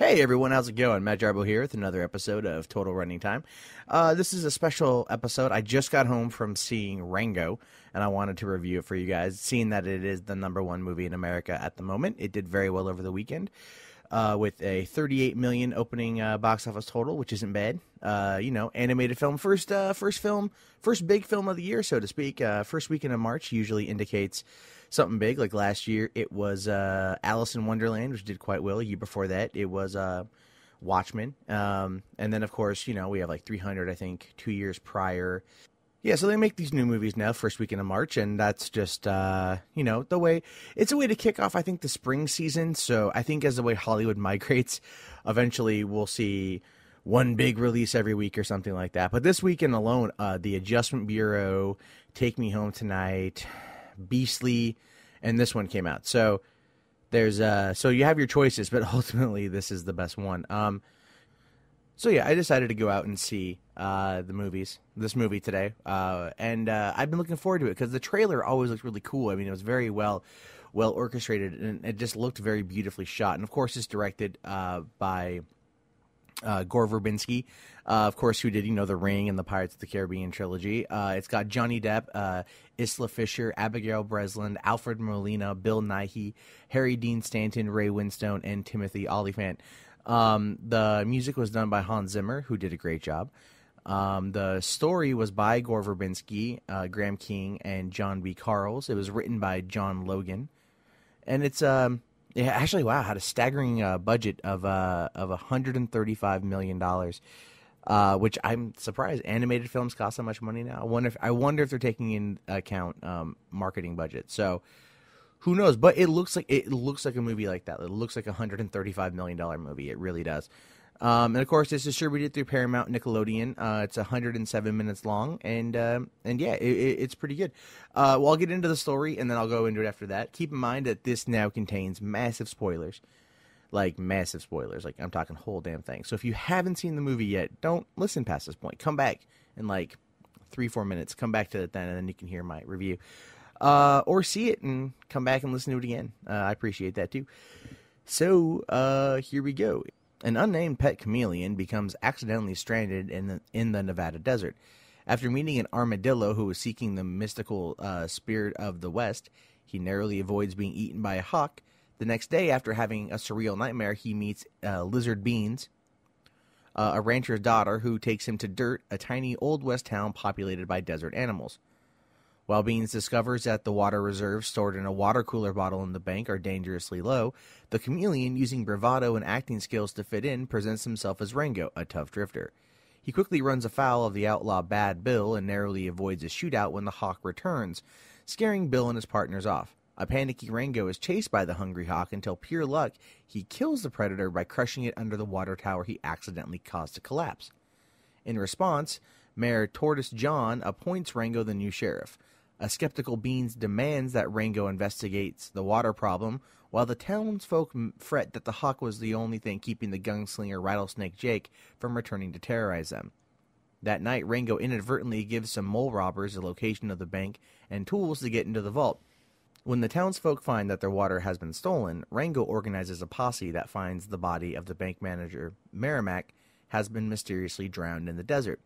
Hey everyone, how's it going? Matt Jarbo here with another episode of Total Running Time. This is a special episode. I just got home from seeing Rango, and I wanted to review it for you guys. Seeing that it is the #1 movie in America at the moment, it did very well over the weekend with a 38 million opening box office total, which isn't bad. Animated film, first big film of the year, so to speak. First weekend of March usually indicates something big. Like last year, it was Alice in Wonderland, which did quite well. A year before that, it was Watchmen. And then, of course, we have like 300, I think, 2 years prior. Yeah, so they make these new movies now, first weekend of March, and that's just, the way, it's a way to kick off, I think, the spring season. So I think as the way Hollywood migrates, eventually we'll see one big release every week or something like that. But this weekend alone, The Adjustment Bureau, Take Me Home Tonight, Beastly, and this one came out. So there's so you have your choices, but ultimately this is the best one. So yeah, I decided to go out and see this movie today, and I've been looking forward to it because the trailer always looked really cool. I mean, it was very well orchestrated, and it just looked very beautifully shot. And of course, it's directed by Gore Verbinksi, of course, who did, The Ring and the Pirates of the Caribbean trilogy. It's got Johnny Depp, Isla Fisher, Abigail Breslin, Alfred Molina, Bill Nighy, Harry Dean Stanton, Ray Winstone, and Timothy Olyphant. The music was done by Hans Zimmer, who did a great job. The story was by Gore Verbinski, Graham King, and John B. Carls. It was written by John Logan. And it's... actually, wow, had a staggering budget of $135 million, which I'm surprised. Animated films cost so much money now. I wonder if they're taking into account marketing budget. So who knows? But it looks like a movie like that. It looks like a $135 million movie. It really does. And of course, it's distributed through Paramount Nickelodeon. It's 107 minutes long, and yeah, it's pretty good. Well, I'll get into the story, and then I'll go into it after that. Keep in mind that this now contains massive spoilers. Like, massive spoilers. Like, I'm talking whole damn thing. So if you haven't seen the movie yet, don't listen past this point. Come back in like 3-4 minutes. Come back to it then, and then you can hear my review. Or see it and come back and listen to it again. I appreciate that too. So, here we go. An unnamed pet chameleon becomes accidentally stranded in the Nevada desert. After meeting an armadillo who was seeking the mystical spirit of the West, he narrowly avoids being eaten by a hawk. The next day, after having a surreal nightmare, he meets Lizard Beans, a rancher's daughter, who takes him to Dirt, a tiny Old West town populated by desert animals. While Beans discovers that the water reserves stored in a water cooler bottle in the bank are dangerously low, the chameleon, using bravado and acting skills to fit in, presents himself as Rango, a tough drifter. He quickly runs afoul of the outlaw Bad Bill and narrowly avoids a shootout when the hawk returns, scaring Bill and his partners off. A panicky Rango is chased by the hungry hawk until, pure luck, he kills the predator by crushing it under the water tower he accidentally caused to collapse. In response, Mayor Tortoise John appoints Rango the new sheriff. A skeptical Beans demands that Rango investigates the water problem, while the townsfolk fret that the hawk was the only thing keeping the gunslinger Rattlesnake Jake from returning to terrorize them. That night, Rango inadvertently gives some mole robbers the location of the bank and tools to get into the vault. When the townsfolk find that their water has been stolen, Rango organizes a posse that finds the body of the bank manager, Merrimack, has been mysteriously drowned in the desert.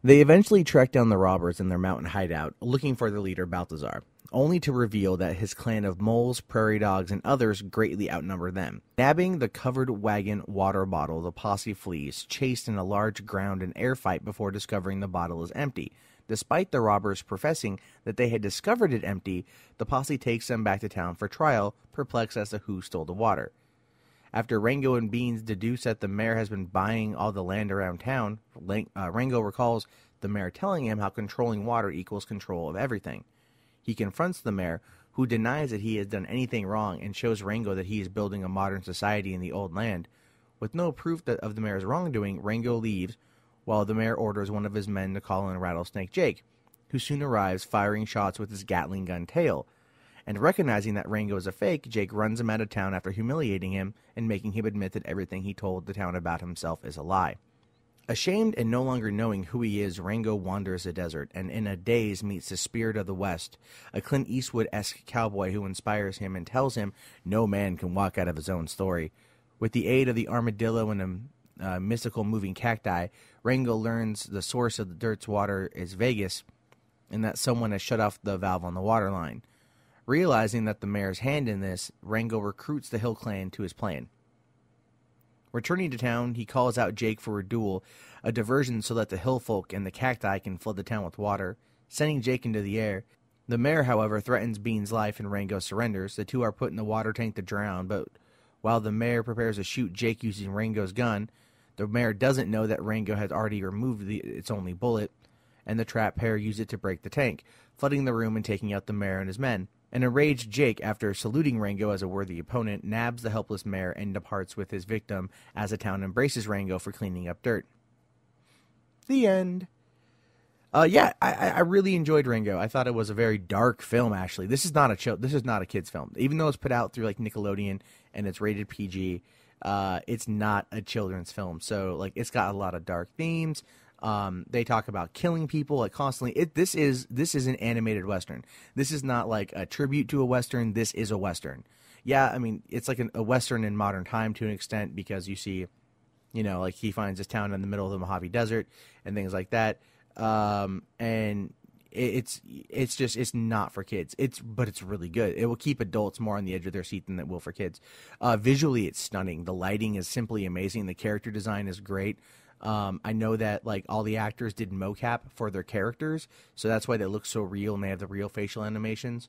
They eventually track down the robbers in their mountain hideout, looking for their leader, Balthazar, only to reveal that his clan of moles, prairie dogs, and others greatly outnumber them. Nabbing the covered wagon water bottle, the posse flees, chased in a large ground and air fight before discovering the bottle is empty. Despite the robbers professing that they had discovered it empty, the posse takes them back to town for trial, perplexed as to who stole the water. After Rango and Beans deduce that the mayor has been buying all the land around town, Rango recalls the mayor telling him how controlling water equals control of everything. He confronts the mayor, who denies that he has done anything wrong and shows Rango that he is building a modern society in the old land. With no proof of the mayor's wrongdoing, Rango leaves, while the mayor orders one of his men to call in Rattlesnake Jake, who soon arrives firing shots with his Gatling gun tail. And recognizing that Rango is a fake, Jake runs him out of town after humiliating him and making him admit that everything he told the town about himself is a lie. Ashamed and no longer knowing who he is, Rango wanders the desert and in a daze meets the spirit of the West, a Clint Eastwood-esque cowboy who inspires him and tells him no man can walk out of his own story. With the aid of the armadillo and a mystical moving cacti, Rango learns the source of the dirt's water is Vegas, and that someone has shut off the valve on the water line. Realizing that the mayor's hand in this, Rango recruits the Hill Clan to his plan. Returning to town, he calls out Jake for a duel, a diversion so that the hill folk and the cacti can flood the town with water, sending Jake into the air. The mayor, however, threatens Bean's life and Rango surrenders. The two are put in the water tank to drown, but while the mayor prepares to shoot Jake using Rango's gun, the mayor doesn't know that Rango has already removed its only bullet, and the trap pair use it to break the tank, flooding the room and taking out the mayor and his men. An enraged Jake, after saluting Rango as a worthy opponent, nabs the helpless mayor and departs with his victim as the town embraces Rango for cleaning up dirt. The end. I really enjoyed Rango. I thought it was a very dark film. Actually, this is not a kids film. Even though it's put out through like Nickelodeon and it's rated PG, it's not a children's film. So like it's got a lot of dark themes. They talk about killing people like constantly. This is an animated Western. This is not like a tribute to a Western. This is a Western. Yeah, I mean it's like a Western in modern time to an extent because you see, like he finds this town in the middle of the Mojave Desert and things like that. And it's not for kids. But it's really good. It will keep adults more on the edge of their seat than it will for kids. Visually, it's stunning. The lighting is simply amazing. The character design is great. I know that like all the actors did mocap for their characters, so that's why they look so real and they have the real facial animations.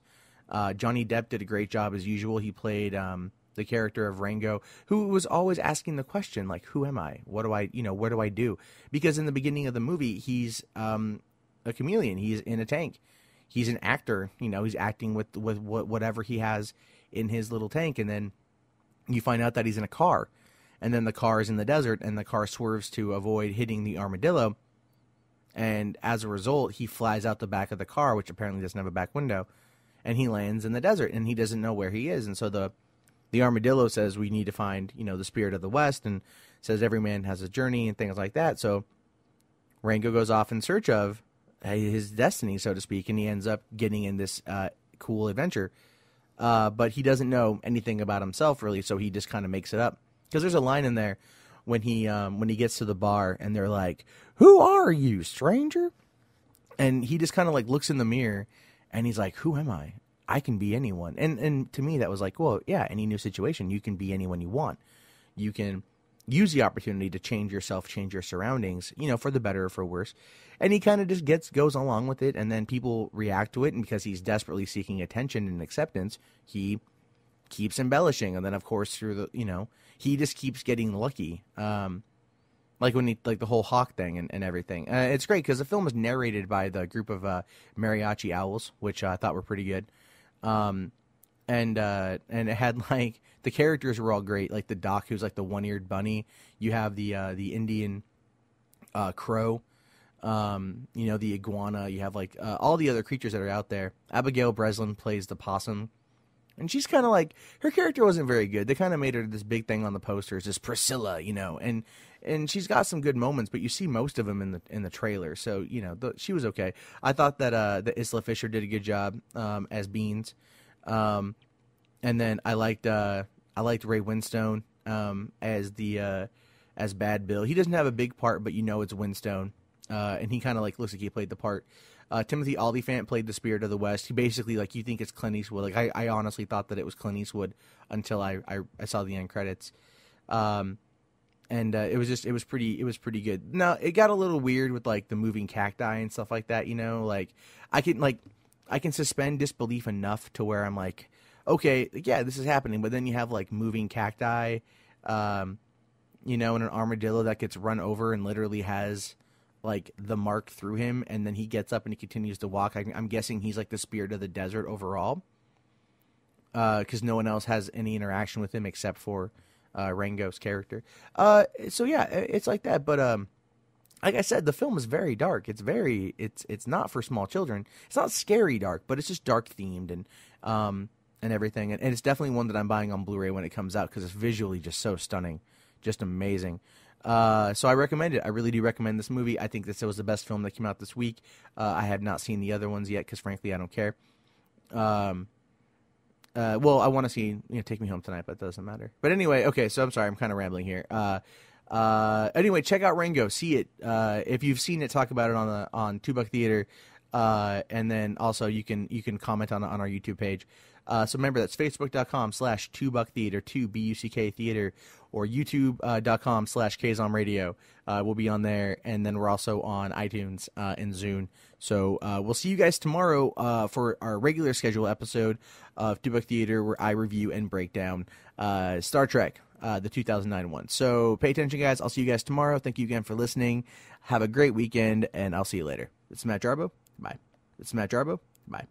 Johnny Depp did a great job as usual. He played the character of Rango, who was always asking the question, like, who am I? What do I, what do I do? Because in the beginning of the movie, he's a chameleon. He's in a tank. He's an actor. He's acting with whatever he has in his little tank. And then you find out that he's in a car. And then the car is in the desert, and the car swerves to avoid hitting the armadillo. And as a result, he flies out the back of the car, which apparently doesn't have a back window. And he lands in the desert, and he doesn't know where he is. And so the armadillo says we need to find, the spirit of the West, and says every man has a journey and things like that. So Rango goes off in search of his destiny, so to speak, and he ends up getting in this cool adventure. But he doesn't know anything about himself, really, so he just kind of makes it up. Because there's a line in there when he gets to the bar, and they're like, "Who are you, stranger?" And he just kind of like looks in the mirror, and he's like, "Who am I? I can be anyone." And to me, that was like, well, yeah, any new situation, you can be anyone you want. You can use the opportunity to change yourself, change your surroundings, for the better or for worse. And he kind of just goes along with it, and then people react to it, and because he's desperately seeking attention and acceptance, he keeps embellishing. And then, of course, through the, he just keeps getting lucky. Like the whole hawk thing and everything. It's great because the film is narrated by the group of mariachi owls, which I thought were pretty good. And it had like the characters were all great. Like the doc, who's like the one-eared bunny. You have the Indian crow. The iguana. You have like all the other creatures that are out there. Abigail Breslin plays the possum. And she's kind of like, her character wasn't very good. They kind of made her this big thing on the posters, this Priscilla, and she's got some good moments, but you see most of them in the trailer. So, she was okay. I thought that the Isla Fisher did a good job as Beans. And then I liked Ray Winstone as Bad Bill. He doesn't have a big part, but it's Winstone. And he kind of like looks like he played the part. Timothy Olyphant played the Spirit of the West. He basically, like, you think it's Clint Eastwood. Like, I honestly thought that it was Clint Eastwood until I saw the end credits. And it was pretty good. Now, it got a little weird with, like, the moving cacti and stuff like that, like, I can suspend disbelief enough to where I'm like, okay, yeah, this is happening. But then you have, like, moving cacti, and an armadillo that gets run over and literally has like the mark through him, and then he gets up and he continues to walk. I'm guessing he's like the spirit of the desert overall, because no one else has any interaction with him except for Rango's character. So yeah, it's like that. But like I said, the film is very dark. It's not for small children. It's not scary dark, but it's just dark themed and everything. And it's definitely one that I'm buying on Blu-ray when it comes out because it's visually just so stunning, just amazing. So I recommend it. I really do recommend this movie. I think this was the best film that came out this week. I have not seen the other ones yet because, frankly, I don't care. well, I want to see Take Me Home Tonight, but it doesn't matter. But anyway, okay. So I'm sorry, I'm kind of rambling here. Anyway, check out Rango. See it. If you've seen it, talk about it on $2 Theater. And then also you can comment on our YouTube page. So remember, that's facebook.com/2buck theater, 2BUCK theater, or youtube.com/Kazom Radio. We'll be on there, and then we're also on iTunes and Zune. So we'll see you guys tomorrow for our regular schedule episode of $2 Theater, where I review and break down Star Trek, the 2009 one. So pay attention, guys. I'll see you guys tomorrow. Thank you again for listening. Have a great weekend, and I'll see you later. It's Matt Jarbo. Bye. It's Matt Jarbo. Bye.